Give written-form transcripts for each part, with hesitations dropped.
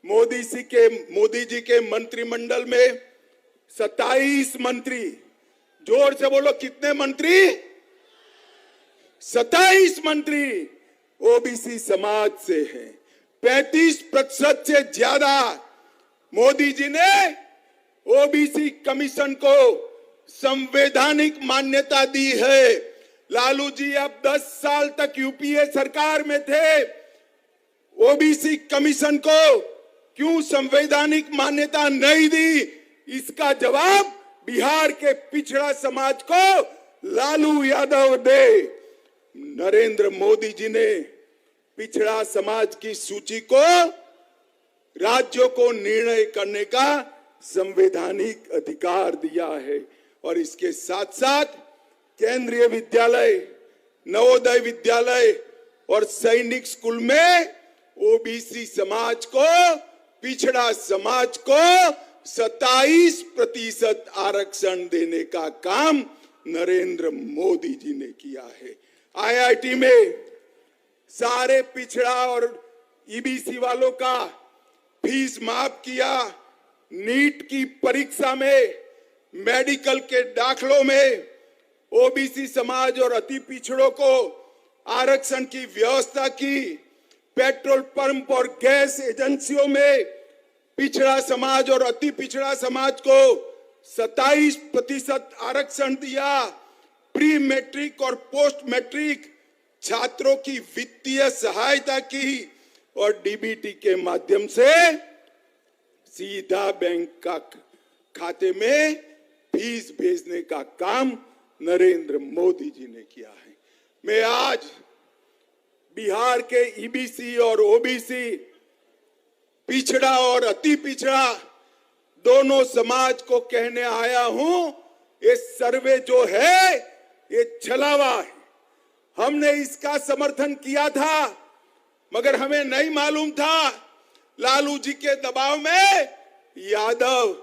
मोदी जी के मंत्रिमंडल में 27 मंत्री, जोर से बोलो कितने मंत्री? 27 मंत्री ओबीसी समाज से हैं। 35% से ज्यादा मोदी जी ने ओबीसी कमीशन को संवैधानिक मान्यता दी है। लालू जी अब 10 साल तक यूपीए सरकार में थे, ओबीसी कमीशन को क्यों संवैधानिक मान्यता नहीं दी? इसका जवाब बिहार के पिछड़ा समाज को लालू यादव दे। नरेंद्र मोदी जी ने पिछड़ा समाज की सूची को राज्यों को निर्णय करने का संवैधानिक अधिकार दिया है और इसके साथ साथ केंद्रीय विद्यालय, नवोदय विद्यालय और सैनिक स्कूल में ओबीसी समाज को, पिछड़ा समाज को 27% आरक्षण देने का काम नरेंद्र मोदी जी ने किया है। आईआईटी में सारे पिछड़ा और ईबीसी वालों का फीस माफ किया। नीट की परीक्षा में, मेडिकल के दाखलों में ओबीसी समाज और अति पिछड़ों को आरक्षण की व्यवस्था की। पेट्रोल पंप और गैस एजेंसियों में पिछड़ा समाज और अति पिछड़ा समाज को 27% आरक्षण दिया। प्री मैट्रिक और पोस्ट मैट्रिक छात्रों की वित्तीय सहायता की और डीबीटी के माध्यम से सीधा बैंक का खाते में फीस भेजने का काम नरेंद्र मोदी जी ने किया है। मैं आज बिहार के ईबीसी और ओबीसी, पिछड़ा और अति पिछड़ा दोनों समाज को कहने आया हूं, ये सर्वे जो है ये छलावा है। हमने इसका समर्थन किया था मगर हमें नहीं मालूम था लालू जी के दबाव में यादव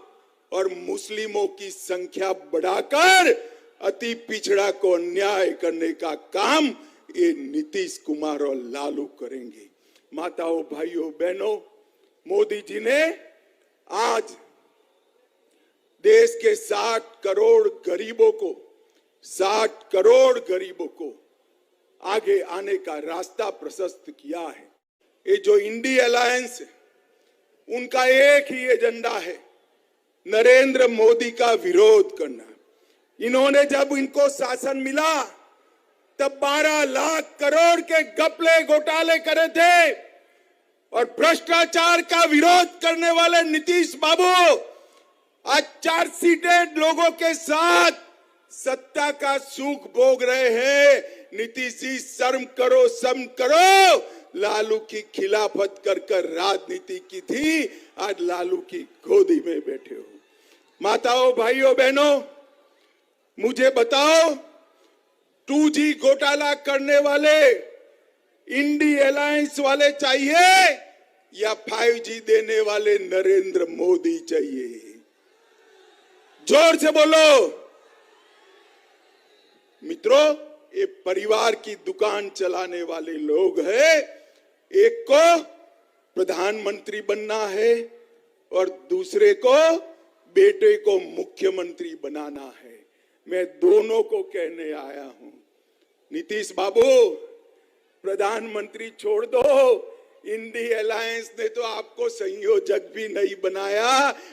और मुस्लिमों की संख्या बढ़ाकर अति पिछड़ा को अन्याय करने का काम ये नीतीश कुमार और लालू करेंगे। माताओं, भाइयों, बहनों, मोदी जी ने आज देश के 60 करोड़ गरीबों को आगे आने का रास्ता प्रशस्त किया है। ये जो इंडी अलायंस है, उनका एक ही एजेंडा है, नरेंद्र मोदी का विरोध करना। इन्होंने जब इनको शासन मिला तब 12 लाख करोड़ के घपले घोटाले करे थे और भ्रष्टाचार का विरोध करने वाले नीतीश बाबू आज चार्जशीटेड लोगों के साथ सत्ता का सुख भोग रहे हैं। नीतीश जी शर्म करो। लालू की खिलाफत कर राजनीति की थी, आज लालू की गोदी में बैठे हो। माताओं, भाइयों, बहनों, मुझे बताओ 2G घोटाला करने वाले इंडी अलायंस वाले चाहिए या 5G देने वाले नरेंद्र मोदी चाहिए? जोर से बोलो। मित्रों, ये परिवार की दुकान चलाने वाले लोग हैं। एक को प्रधानमंत्री बनना है और दूसरे को बेटे को मुख्यमंत्री बनाना है। मैं दोनों को कहने आया हूं, नीतीश बाबू प्रधानमंत्री छोड़ दो। इंडी अलायंस ने तो आपको संयोजक भी नहीं बनाया,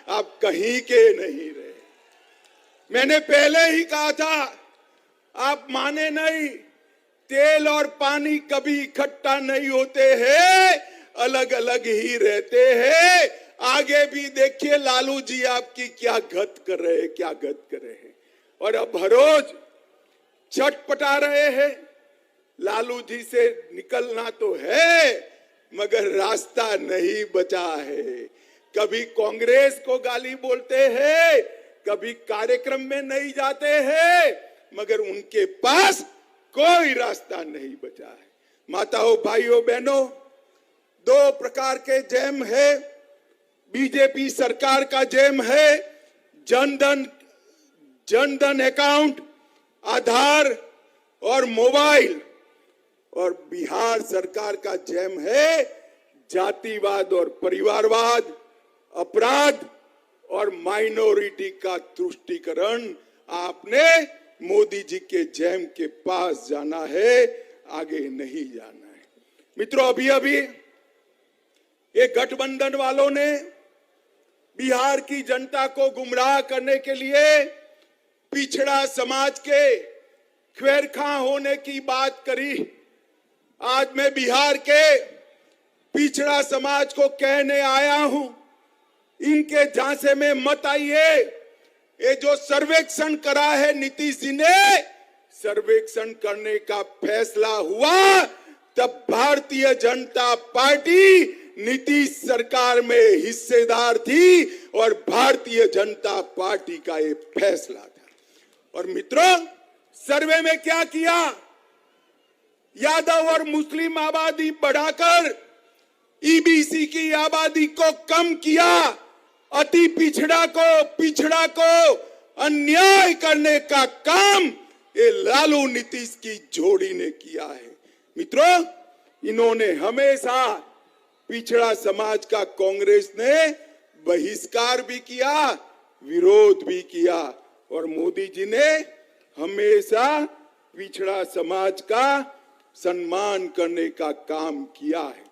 आप कहीं के नहीं रहे। मैंने पहले ही कहा था, आप माने नहीं। तेल और पानी कभी इकट्ठा नहीं होते हैं, अलग अलग ही रहते हैं। आगे भी देखिए लालू जी आपकी क्या गत कर रहे हैं और अब हर रोज छटपटा रहे हैं। लालू जी से निकलना तो है मगर रास्ता नहीं बचा है। कभी कांग्रेस को गाली बोलते हैं, कभी कार्यक्रम में नहीं जाते हैं, मगर उनके पास कोई रास्ता नहीं बचा है। माताओं, भाइयों, बहनों, 2 प्रकार के जैम है। बीजेपी सरकार का जैम है जनधन अकाउंट, आधार और मोबाइल, और बिहार सरकार का जैम है जातिवाद और परिवारवाद, अपराध और माइनॉरिटी का तुष्टीकरण आपने मोदी जी के जैम के पास जाना है, आगे नहीं जाना है। मित्रों, अभी अभी ये गठबंधन वालों ने बिहार की जनता को गुमराह करने के लिए पिछड़ा समाज के ख्वेरखा होने की बात करी। आज मैं बिहार के पिछड़ा समाज को कहने आया हूं, इनके झांसे में मत आइए। ये जो सर्वेक्षण करा है नीतीश जी ने, सर्वेक्षण करने का फैसला हुआ तब भारतीय जनता पार्टी नीतीश सरकार में हिस्सेदार थी और भारतीय जनता पार्टी का ये फैसला था। और मित्रों, सर्वे में क्या किया? यादव और मुस्लिम आबादी बढ़ाकर ईबीसी की आबादी को कम किया। अति पिछड़ा को अन्याय करने का काम ये लालू नीतीश की जोड़ी ने किया है। मित्रों, इन्होंने हमेशा पिछड़ा समाज का कांग्रेस ने बहिष्कार भी किया, विरोध भी किया और मोदी जी ने हमेशा पिछड़ा समाज का सम्मान करने का काम किया है।